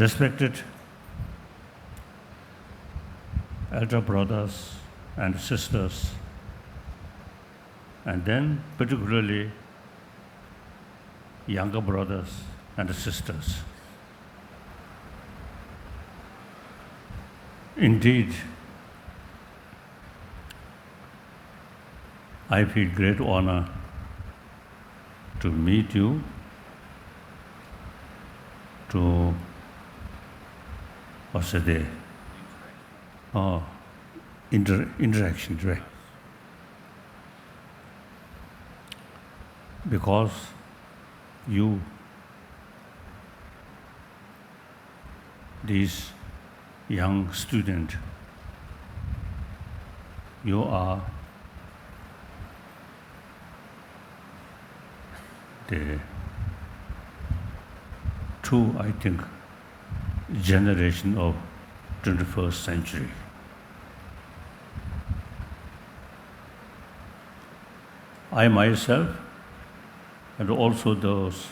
Respected elder brothers and sisters, and then particularly younger brothers and sisters. Indeed, I feel great honor to meet you, to what's the day? Interaction, right? Because you, these young student, you are the true, I think, generation of 21st century. I myself, and also those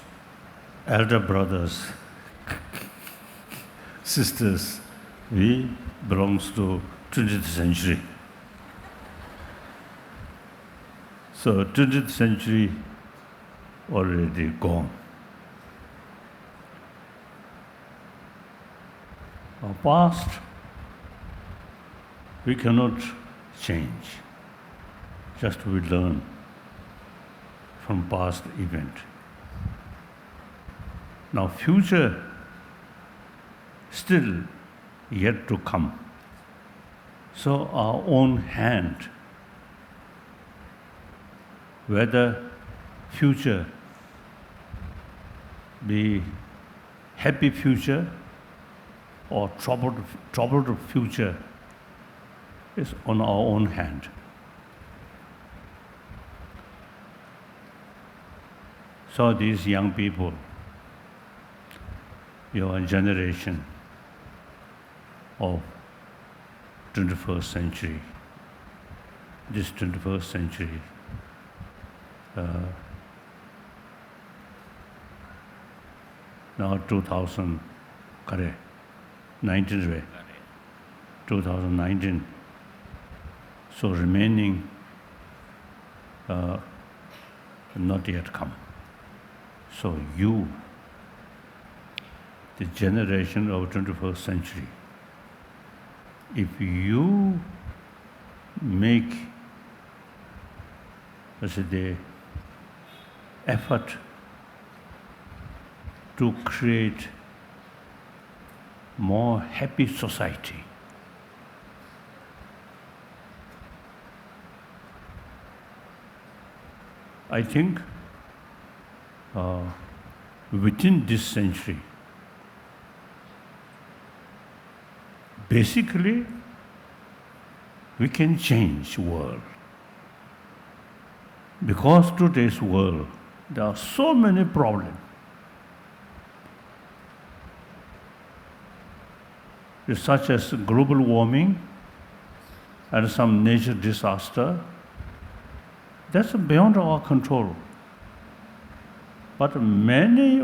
elder brothers, sisters, we belongs to 20th century. So 20th century already gone. Our past, we cannot change. Just we learn from past event. Now future still yet to come. So our own hand, whether future be happy future or troubled future, is on our own hand. So these young people, your generation of 21st century, this 21st century, now 2000, correct, 19, right? 2019. So remaining not yet come. So you, the generation of 21st century, if you make, let's say, the effort to create more happy society, I think within this century, basically, we can change world. Because today's world, there are so many problems. Such as global warming and some nature disaster, that's beyond our control. But many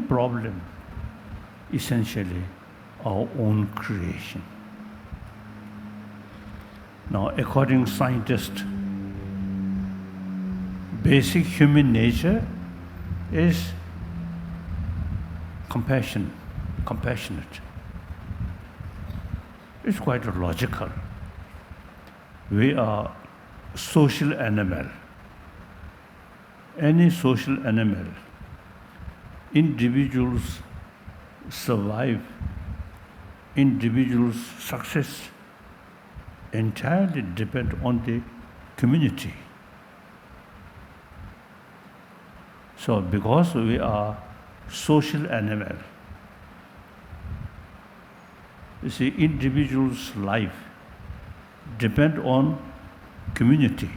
problems, essentially, our own creation. Now, according to scientists, basic human nature is compassionate. It's quite logical. We are social animal. Any social animal, individuals survive, individuals' success entirely depend on the community. So because we are social animal, you see, individuals' life depend on community.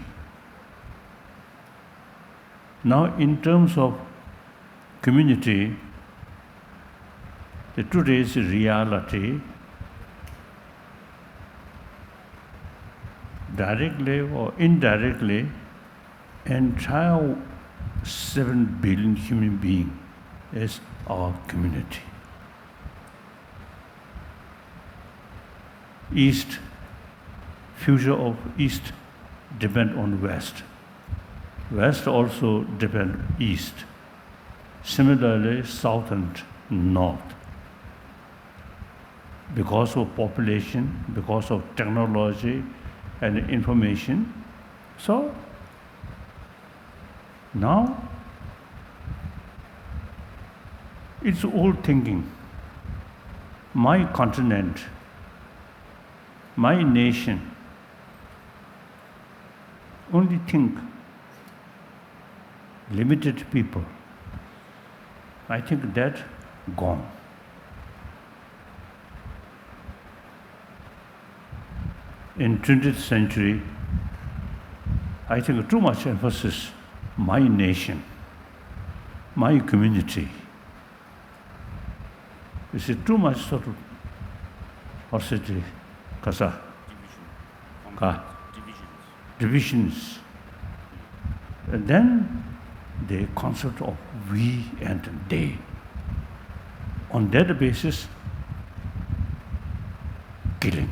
Now, in terms of community, today's reality, directly or indirectly, entire 7 billion human beings is our community. East, future of East depend on West. West also depend East. Similarly, South and North. Because of population, because of technology and information. So, now, it's all thinking. My continent, my nation, only think. Limited people. I think that gone. In 20th century, I think too much emphasis, my nation, my community. You see, too much sort of, what's it, kasa? Divisions. And then the concept of we and they. On that basis, killing.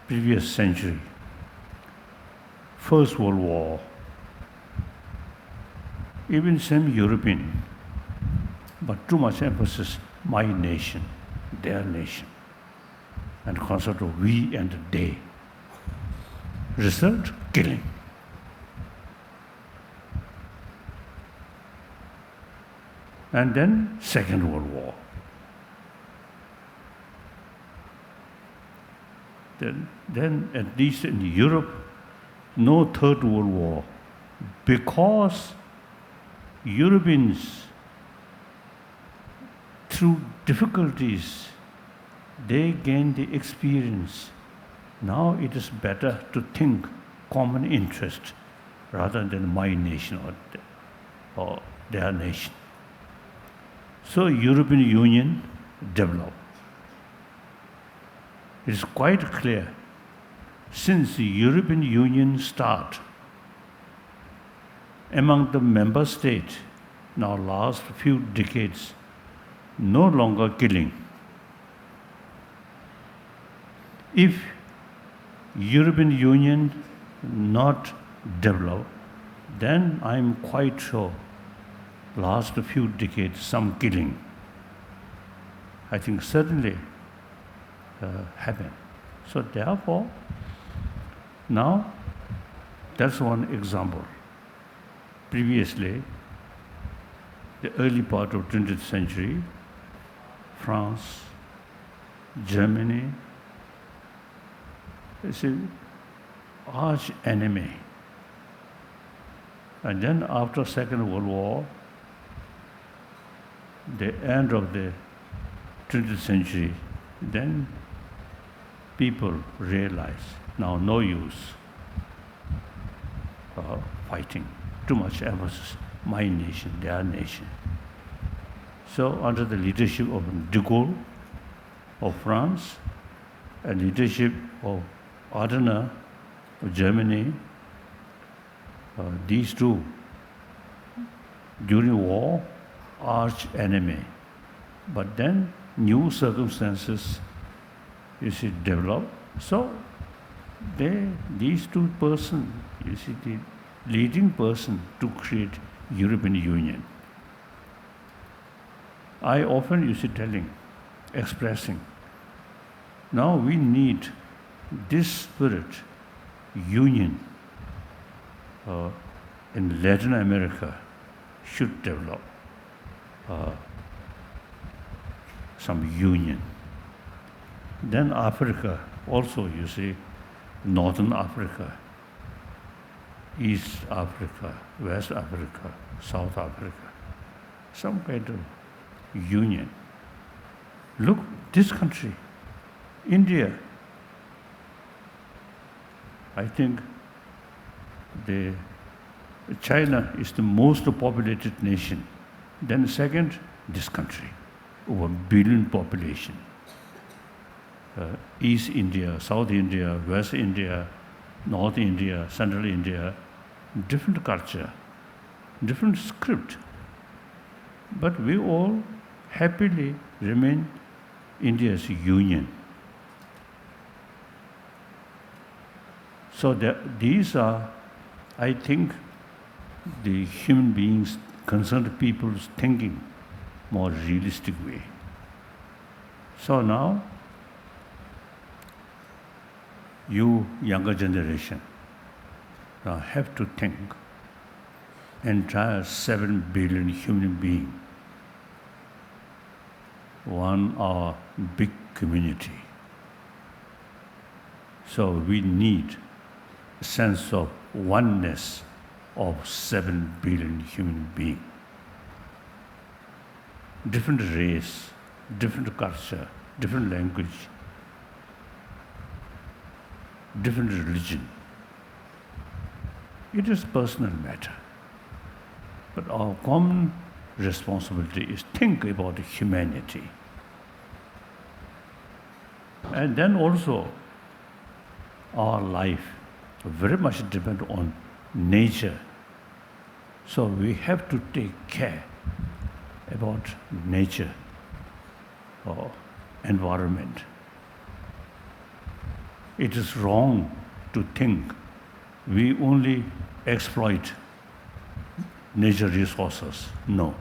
Previous century, First World War, even same European, but too much emphasis, my nation, their nation, and concept of we and they. Result, killing. And then Second World War. Then at least in Europe, no Third World War, because Europeans, through difficulties, they gain the experience. Now it is better to think common interest rather than my nation or their nation. So European Union developed. It is quite clear, since the European Union start, among the member states, now last few decades, no longer killing. If European Union not develop, then I'm quite sure last few decades some killing. I think certainly happen. So therefore, now that's one example. Previously, the early part of 20th century, France, Germany, it's an arch enemy. And then after Second World War, the end of the 20th century, then people realize now no use fighting, too much emphasis, my nation, their nation. So under the leadership of de Gaulle of France and leadership of Adenauer of Germany, these two, during war, arch enemy. But then new circumstances, you see, develop. So these two persons, you see, the leading person to create European Union. I often, you see, telling, expressing, now we need this spirit, union, in Latin America should develop some union. Then Africa also, you see, Northern Africa, East Africa, West Africa, South Africa, some kind of union. Look, this country, India, I think China is the most populated nation. Then second, this country, over 1 billion population. East India, South India, West India, North India, Central India, different culture, different script. But we all happily remain India's union. So these are, I think, the human beings, concerned people's thinking more realistic way. So now, you younger generation now have to think, entire 7 billion human beings, one our big community. So we need a sense of oneness of 7 billion human beings. Different race, different culture, different language, different religion. It is personal matter. But our common responsibility is think about humanity. And then also our life very much depends on nature. So we have to take care about nature or environment. It is wrong to think we only exploit nature resources. No,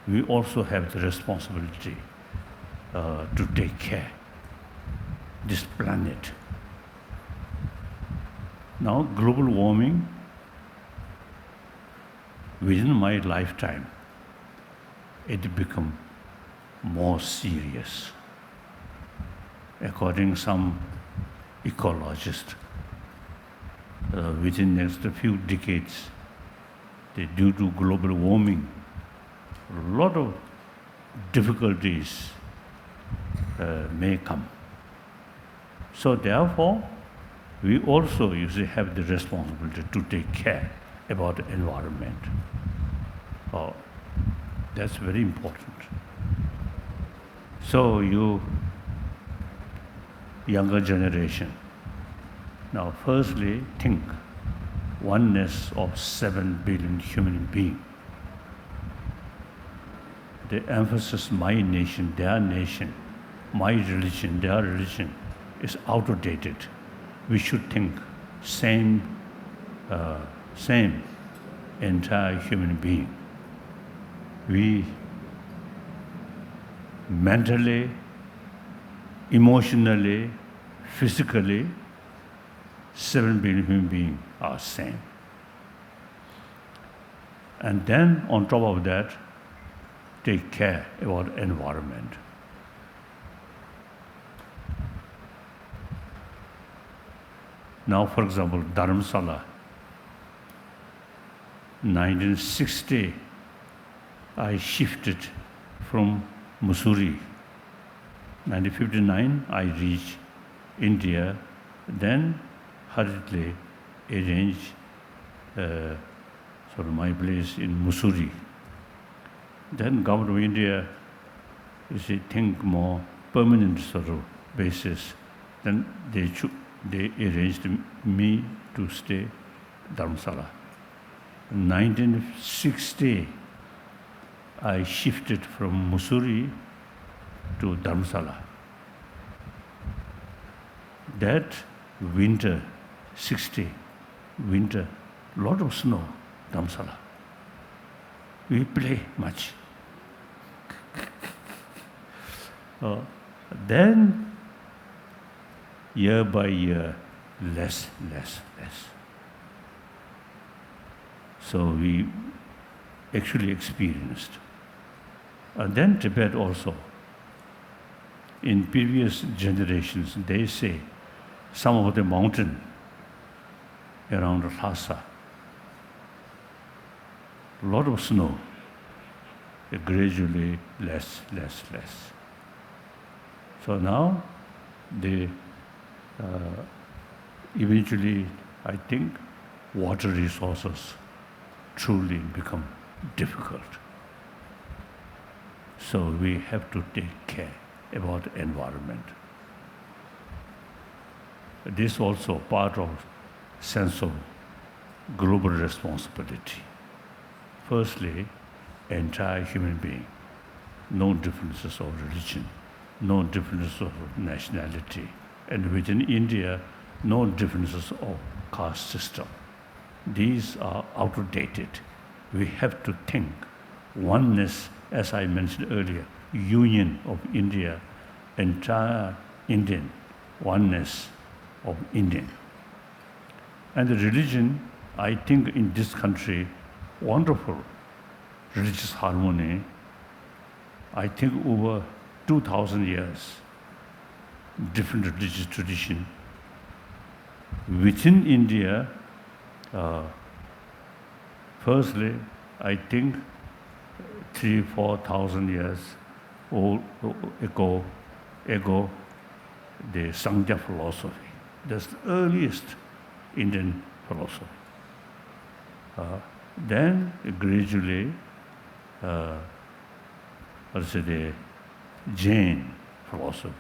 we also have the responsibility to take care this planet. Now, global warming, within my lifetime, it become more serious. According to some ecologists, within next few decades, due to global warming, a lot of difficulties may come. So therefore, we also usually have the responsibility to take care about the environment. That's very important. So you younger generation, now firstly think oneness of 7 billion human beings. The emphasis my nation, their nation, my religion, their religion is outdated. We should think same entire human being. We mentally, emotionally, physically, 7 billion human beings are same. And then on top of that, take care about environment. Now, for example, Dharamsala, 1960, I shifted from Mussoorie. 1959, I reached India, then hurriedly arranged my place in Mussoorie. Then government of India, you see, think more permanent sort of basis. Then they arranged me to stay Dharamsala. In 1960, I shifted from Mussoorie to Dharamsala. That winter, 60, winter, lot of snow, Dharamsala. We play much. Then, year by year, less. So we actually experienced. And then Tibet also. In previous generations, they say some of the mountain around Lhasa, a lot of snow, gradually less. So now they eventually, I think, water resources truly become difficult. So we have to take care about the environment. This also part of sense of global responsibility. Firstly, entire human being, no differences of religion, no difference of nationality. And within India, no differences of caste system. These are outdated. We have to think oneness, as I mentioned earlier, union of India, entire Indian, oneness of Indian. And the religion, I think in this country, wonderful religious harmony. I think over 2,000 years, different religious tradition. Within India, firstly, I think 3,000-4,000 years ago, the Sangha philosophy. That's the earliest Indian philosophy. Then gradually, the Jain philosophy,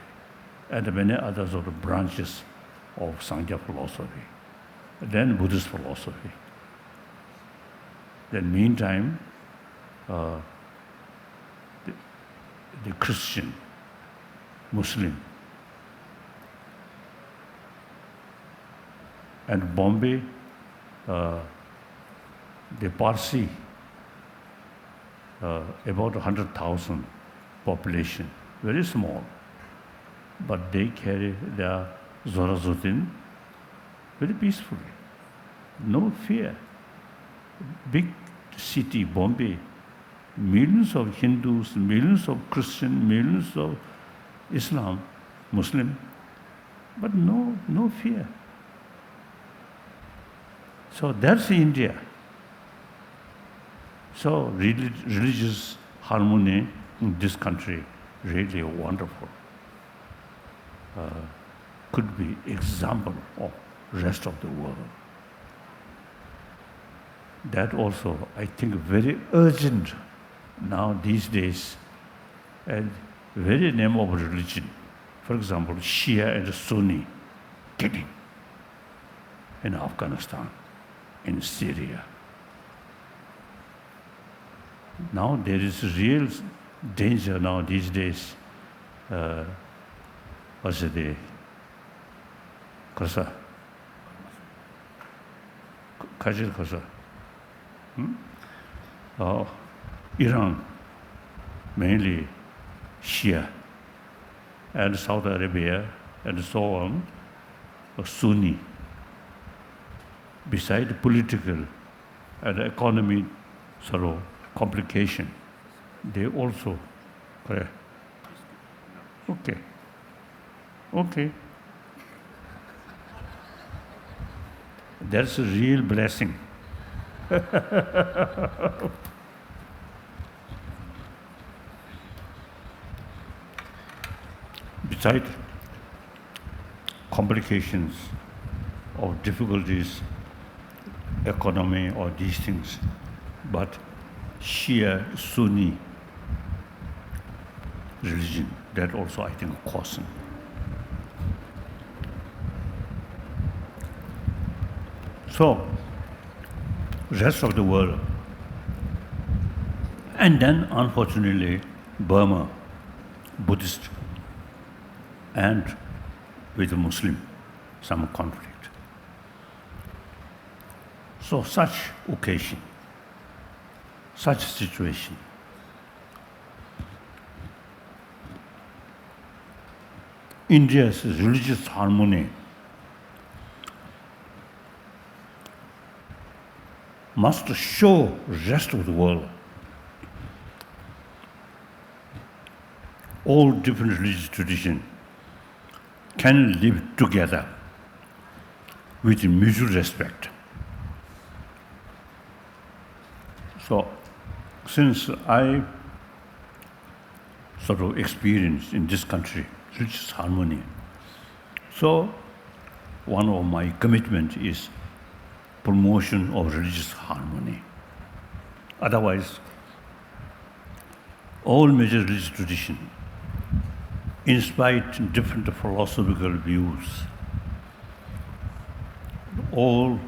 and many other sort of branches of Sangha philosophy. Then Buddhist philosophy. Then meantime, the Christian, Muslim, and Bombay, the Parsi, about 100,000 population, very small, but they carry their Zoroastrian very peacefully, no fear. Big city, Bombay, millions of Hindus, millions of Christians, millions of Islam, Muslim, but no fear. So that's India. So religious harmony in this country really wonderful. Could be example of rest of the world. That also, I think, very urgent now these days, and very name of religion. For example, Shia and Sunni killing in Afghanistan, in Syria. Now there is real danger now these days. What's the Kosa? Kajir Kosa. Iran, mainly Shia, and Saudi Arabia, and so on, Sunni. Besides political and economic sort of complication, they also, okay. That's a real blessing. Besides complications of difficulties, economy or these things, but Shia, Sunni religion, that also I think caution. So, rest of the world. And then, unfortunately, Burma, Buddhist, and with the Muslim, some conflict. So such occasion, such situation, India's religious harmony must show rest of the world. All different religious traditions can live together with mutual respect. So, since I sort of experienced in this country religious harmony, so one of my commitment is promotion of religious harmony. Otherwise, all major religious traditions, in spite of different philosophical views, all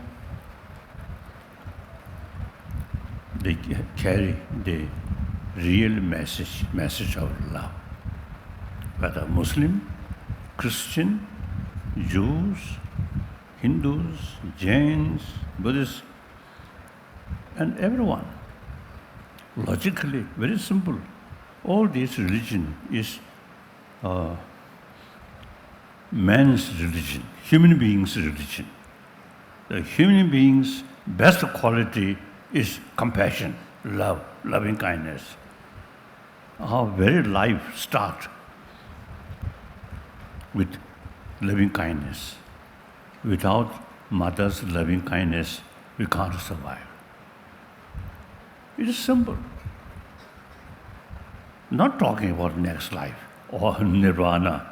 they carry the real message of love. whether Muslim, Christian, Jews, Hindus, Jains, Buddhists, and everyone. Logically, very simple. All this religion is man's religion, human beings' religion. The human beings' best quality is compassion, love, loving kindness. Our very life starts with loving kindness. Without mother's loving kindness, we can't survive. It is simple. Not talking about next life or nirvana.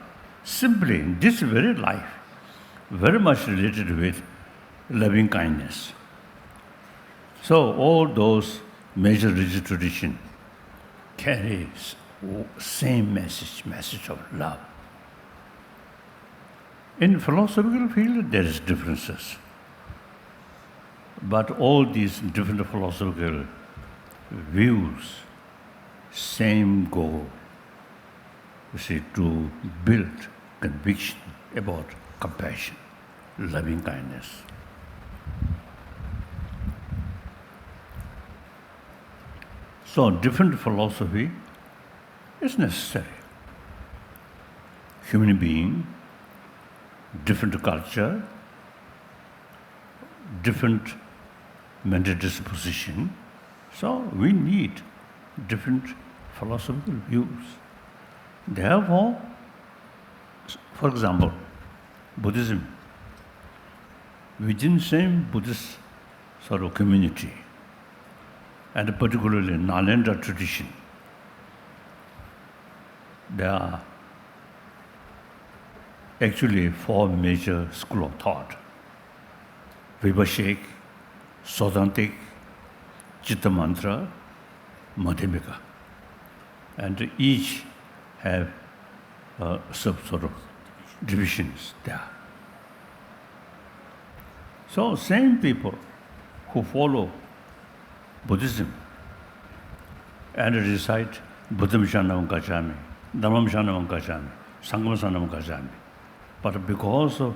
Simply, this very life, very much related with loving kindness. So all those major religious traditions carry same message of love. In philosophical field, there is differences. But all these different philosophical views, same goal, you see, to build conviction about compassion, loving kindness. So different philosophy is necessary. Human being, different culture, different mental disposition. So we need different philosophical views. Therefore, for example, Buddhism, within same Buddhist sort of community, and particularly Nalanda tradition, there are actually four major schools of thought: Vibhashik, Saudantik, Chittamantra, Madhyamika. And each have some sort of divisions there. So same people who follow Buddhism and recite Buddham Shanam Gacchami, Dhammam Shanam Gacchami, Sangham Shanam Gacchami, but because of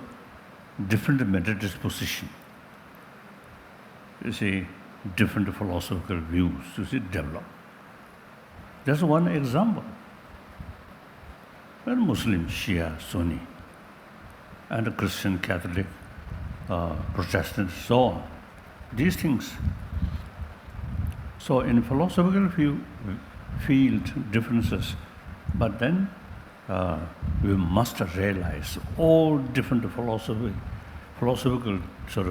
different mental disposition, you see, different philosophical views, you see, develop. That's one example. When Muslim, Shia, Sunni, and Christian, Catholic, Protestant, so on, these things. So in philosophical field differences, but then we must realize all different philosophical sort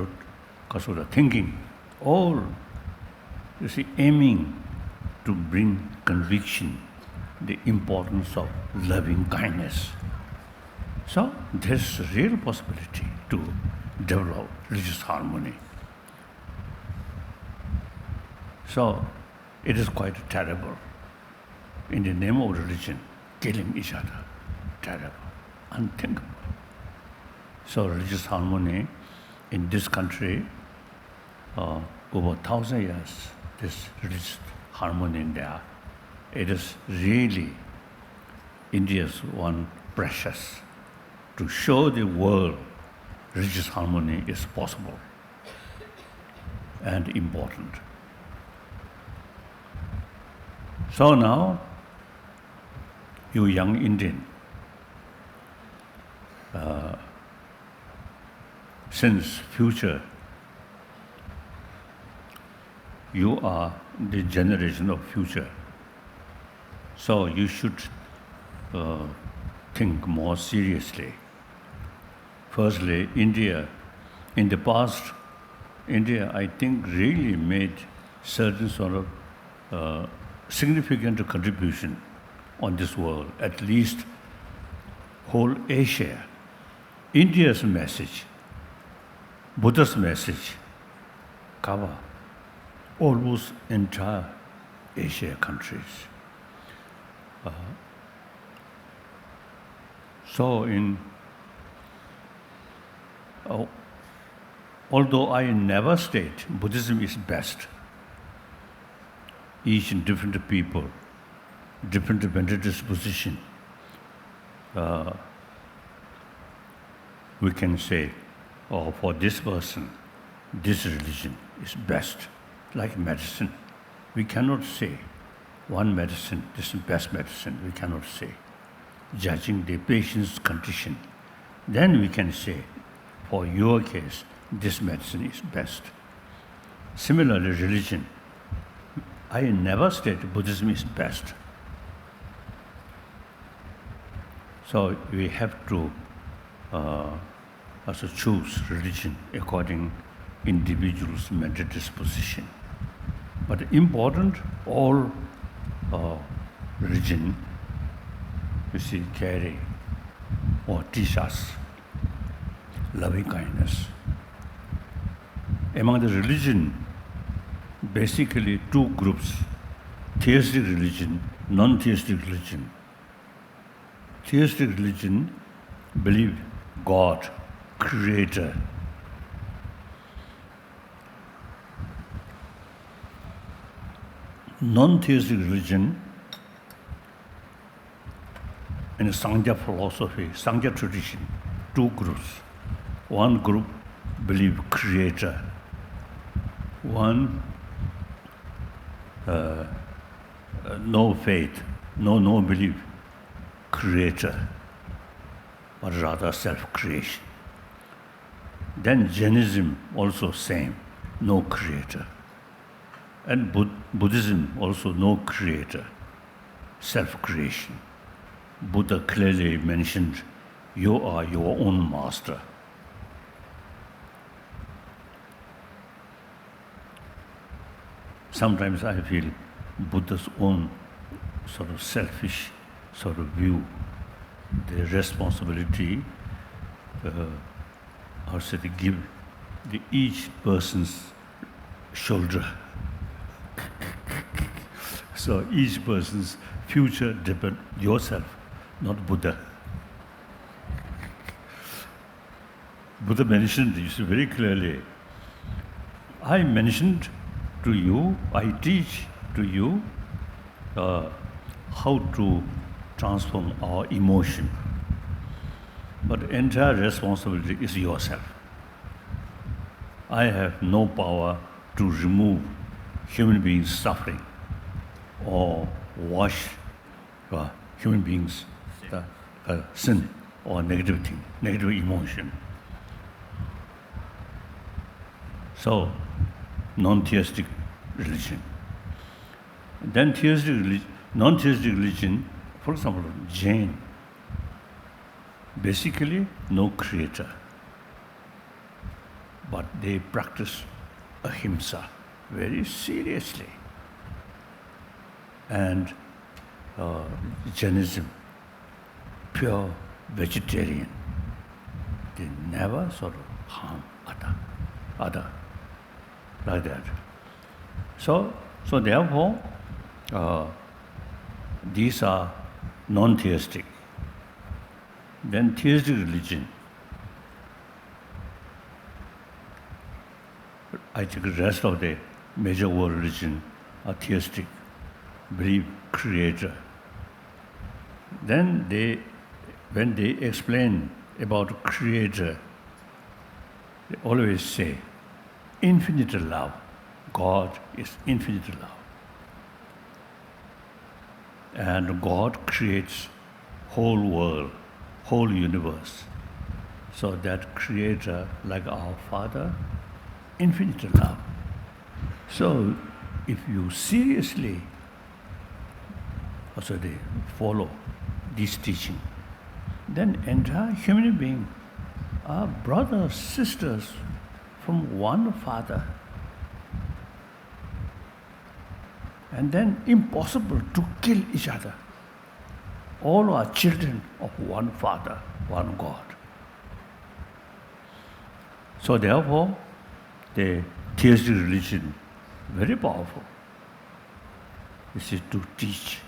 of thinking, all, you see, aiming to bring conviction, the importance of loving kindness. So there's a real possibility to develop religious harmony. So it is quite terrible, in the name of religion, killing each other. Terrible, unthinkable. So religious harmony in this country, over 1,000 years, this religious harmony in there, it is really India's one precious to show the world religious harmony is possible and important. So now, you young Indian, since future, you are the generation of future, so you should think more seriously. Firstly, India, in the past, India, I think, really made certain sort of significant contribution on this world, at least whole Asia. India's message, Buddha's message, cover almost entire Asia countries. So although I never state Buddhism is best, each and different people, different mental disposition, we can say, oh, for this person, this religion is best, like medicine. We cannot say one medicine, this is best medicine, we cannot say. Judging the patient's condition, then we can say, for your case, this medicine is best. Similarly, religion, I never said Buddhism is best. So we have to also choose religion according individual's mental disposition. But important, all religion, you see, carry or teach us loving kindness. Among the religion, basically two groups, theistic religion, non-theistic religion. Theistic religion believe God, creator. Non-theistic religion, in the Sangha philosophy, Sangha tradition, two groups. One group believe creator. One no faith, no belief, creator, but rather self-creation. Then Jainism also same, no creator. And Buddhism also no creator, self-creation. Buddha clearly mentioned, you are your own master. Sometimes I feel Buddha's own sort of selfish sort of view, the responsibility also to give each person's shoulder. So each person's future depends yourself, not Buddha. Buddha mentioned this very clearly. I mentioned to you, I teach to you how to transform our emotion. But the entire responsibility is yourself. I have no power to remove human beings' suffering or wash human beings' sin or negative thing, negative emotion. So, non-theistic religion. Then non-theistic religion, for example, Jain, basically no creator, but they practice ahimsa very seriously. And Jainism, pure vegetarian, they never sort of harm other, like that. So therefore, these are non-theistic. Then theistic religion, I think the rest of the major world religion are theistic, believe creator. Then when they explain about creator, they always say, infinite love. God is infinite love. And God creates whole world, whole universe. So that creator, like our Father, infinite love. So if you seriously also they follow this teaching, then entire human being are brothers, sisters from one Father. And then impossible to kill each other. All are children of one Father, one God. So therefore, the theistic religion, very powerful. This is to teach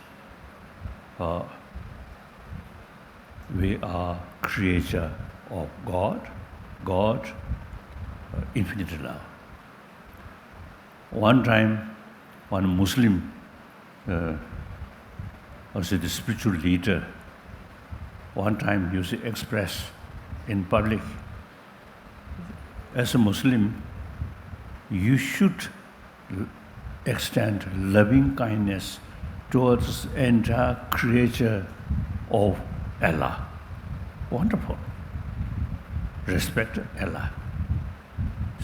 we are creature of God, infinite love. One time, one Muslim, also the spiritual leader, one time used to express in public, as a Muslim, you should extend loving kindness towards the entire creature of Allah. Wonderful. Respect Allah.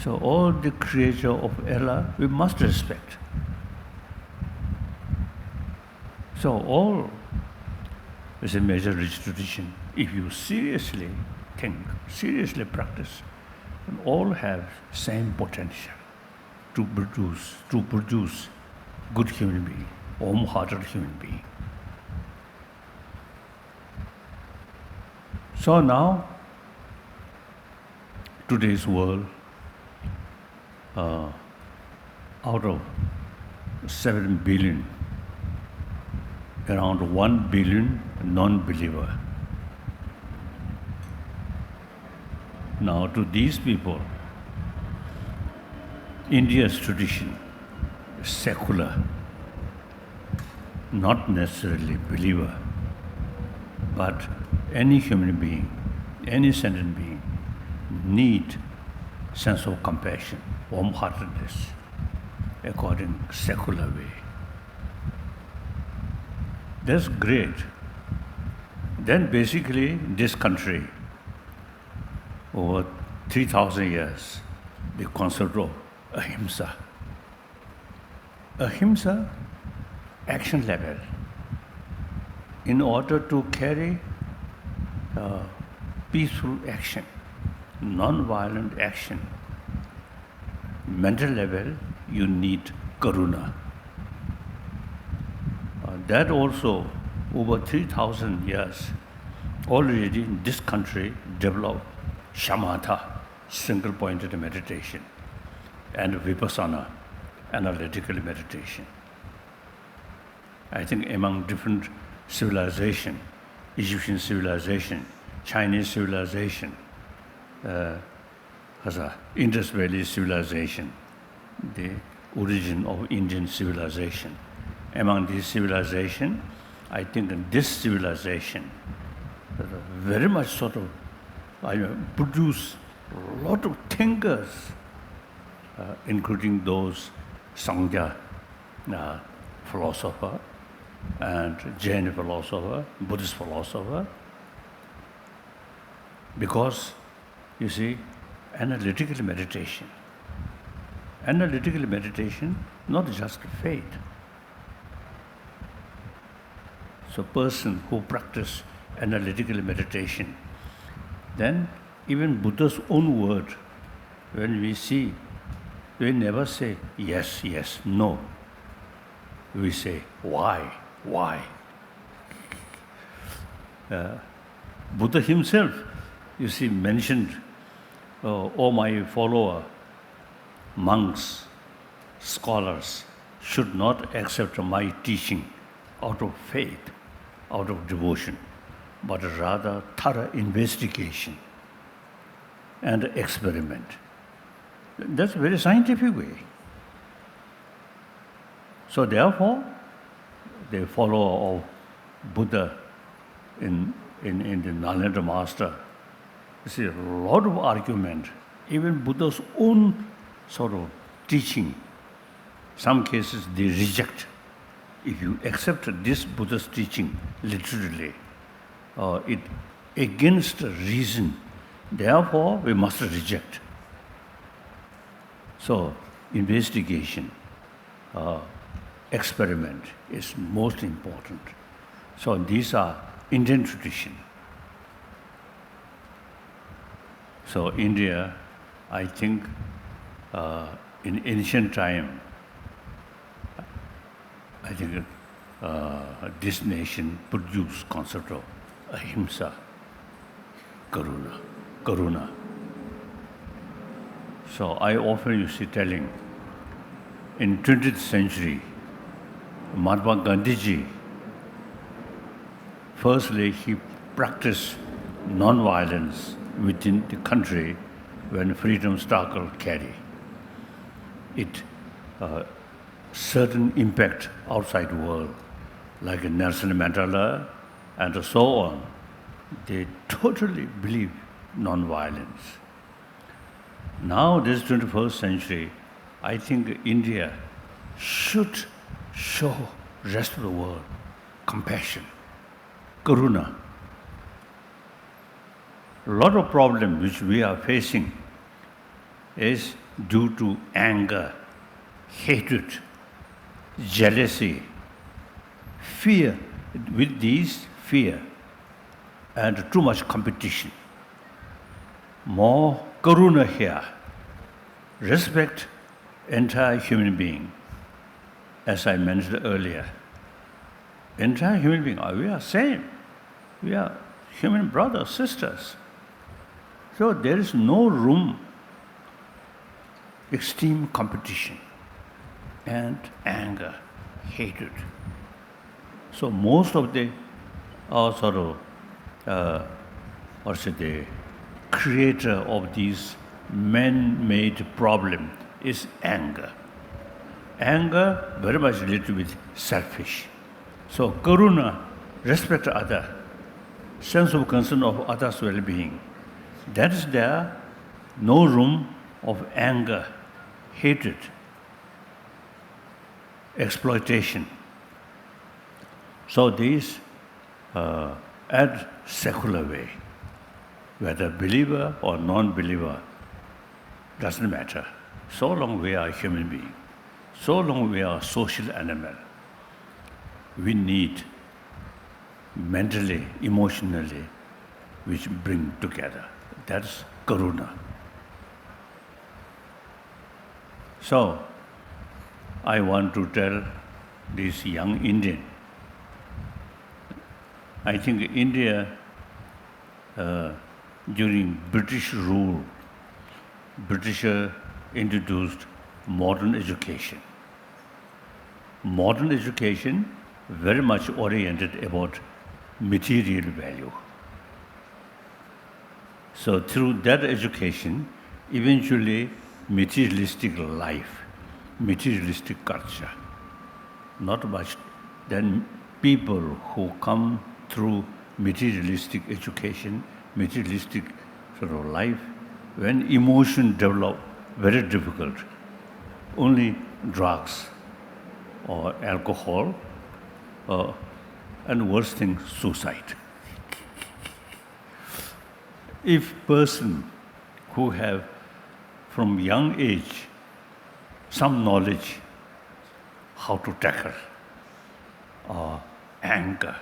So all the creature of Allah we must respect. So all is a major rich tradition. If you seriously think, seriously practice, then all have same potential to produce good human being, warm-hearted human being. So now, today's world, out of 7 billion, around 1 billion non-believer. Now to these people, India's tradition is secular, not necessarily believer, but any human being, any sentient being need sense of compassion, warm-heartedness, according to secular way. That's great. Then basically this country, over 3,000 years, the concept of ahimsa. Ahimsa, action level. In order to carry peaceful action, non-violent action, mental level, you need karuna. That also, over 3,000 years, already in this country developed shamatha, single-pointed meditation, and vipassana, analytical meditation. I think among different civilization, Egyptian civilization, Chinese civilization, Indus Valley civilization, the origin of Indian civilization. Among these civilization, I think in this civilization very much sort of produce a lot of thinkers, including those Sangha philosopher and Jain philosopher, Buddhist philosopher, because you see, analytical meditation, not just faith. So person who practice analytical meditation, then even Buddha's own word, when we see, we never say yes, yes, no. We say why. Buddha himself, you see, mentioned, oh my follower, monks, scholars should not accept my teaching out of faith, out of devotion, but rather thorough investigation and experiment. That's a very scientific way. So therefore, the follower of Buddha in the Nalanda Master, you see a lot of argument, even Buddha's own sort of teaching. Some cases they reject. If you accept this Buddha's teaching literally, it against reason, therefore we must reject. So investigation, experiment is most important. So these are Indian tradition. So India, I think, in ancient time, I think this nation produced concept of ahimsa, karuna. So I often used to telling, in 20th century, Mahatma Gandhiji, firstly he practiced non-violence within the country when freedom struggle carry. It certain impact outside the world, like Nelson Mandela and so on. they totally believe non-violence. Now, this 21st century, I think India should show rest of the world compassion, karuna. A lot of problems which we are facing is due to anger, hatred, jealousy, fear. With these fear and too much competition. More karuna here. Respect entire human being. As I mentioned earlier, entire human being, we are same. We are human brothers, sisters. So there is no room extreme competition and anger, hatred. So most of the the creator of these man-made problem is anger. Anger very much related with selfish. So karuna, respect other, sense of concern of others' well-being. That is there, no room of anger, hatred, exploitation. So these add secular way, whether believer or non-believer, doesn't matter. So long we are human being, so long we are social animal, we need mentally, emotionally, which bring together. That's karuna. So, I want to tell this young Indian, I think India, during British rule, Britisher introduced modern education. Modern education very much oriented about material value. So through that education, eventually materialistic life, materialistic culture, not much. Then people who come through materialistic education, materialistic sort of life, when emotion develop, very difficult. Only drugs or alcohol, and worst thing, suicide. If person who have from young age some knowledge how to tackle anger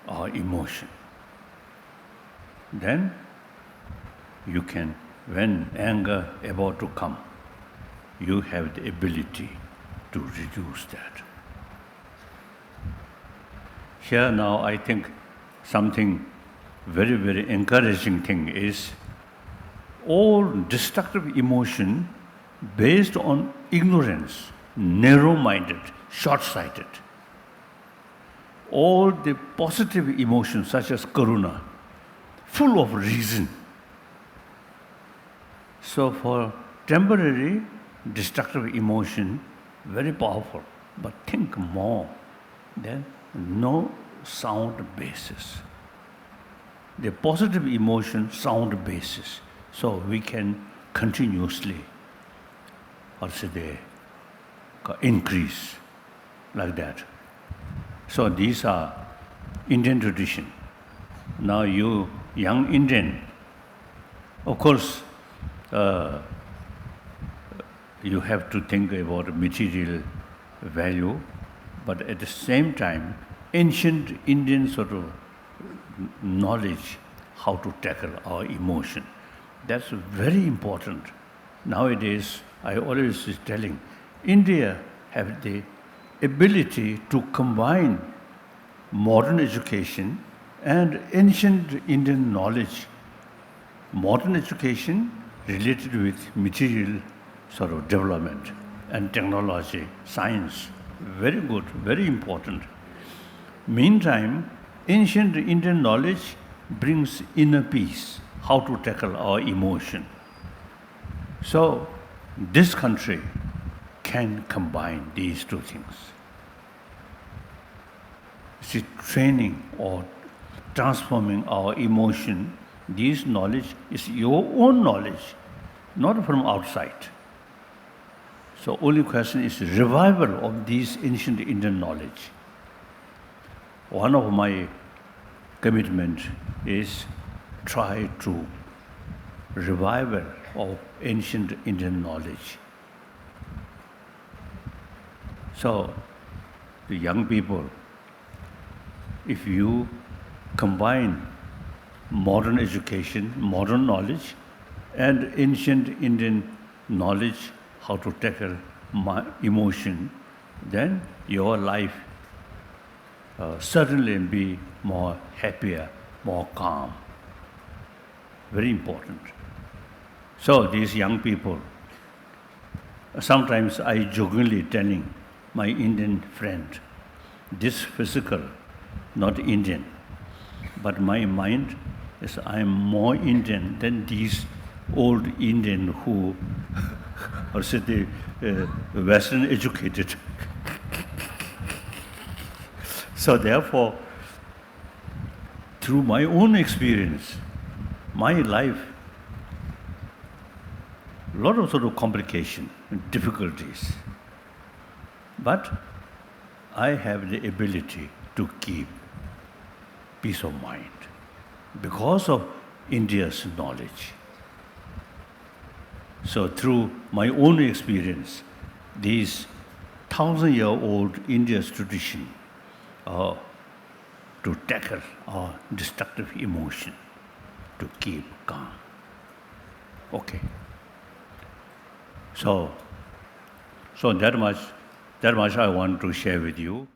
or emotion, then you can, when anger about to come, you have the ability to reduce that. Here now I think something very, very encouraging thing is all destructive emotion based on ignorance, narrow-minded, short-sighted. All the positive emotions such as karuna, full of reason. So for temporary destructive emotion, very powerful, but think more, then no sound basis. The positive emotion, sound basis. So we can continuously, increase like that. So these are Indian tradition. Now you, young Indian, of course, you have to think about material value, but at the same time, ancient Indian sort of knowledge how to tackle our emotion. That's very important. Nowadays, I always is telling, India have the ability to combine modern education and ancient Indian knowledge. Modern education related with material sort of development and technology, science, very good, very important. Meantime, ancient Indian knowledge brings inner peace, how to tackle our emotion. So, this country can combine these two things. See, training or transforming our emotion, this knowledge is your own knowledge, not from outside. So only question is revival of this ancient Indian knowledge. One of my commitment is try to revival of ancient Indian knowledge. So the young people, if you combine modern education, modern knowledge, and ancient Indian knowledge, how to tackle my emotion, then your life certainly be more happier, more calm. Very important. So these young people, sometimes I jokingly telling my Indian friend, this physical, not Indian, but my mind is I am more Indian than these old Indian who are Western educated. So therefore, through my own experience, my life, a lot of sort of complication, difficulties. But I have the ability to keep peace of mind because of India's knowledge. So through my own experience, these 1,000-year-old India's tradition to tackle our destructive emotion, to keep calm. Okay. So that much I want to share with you.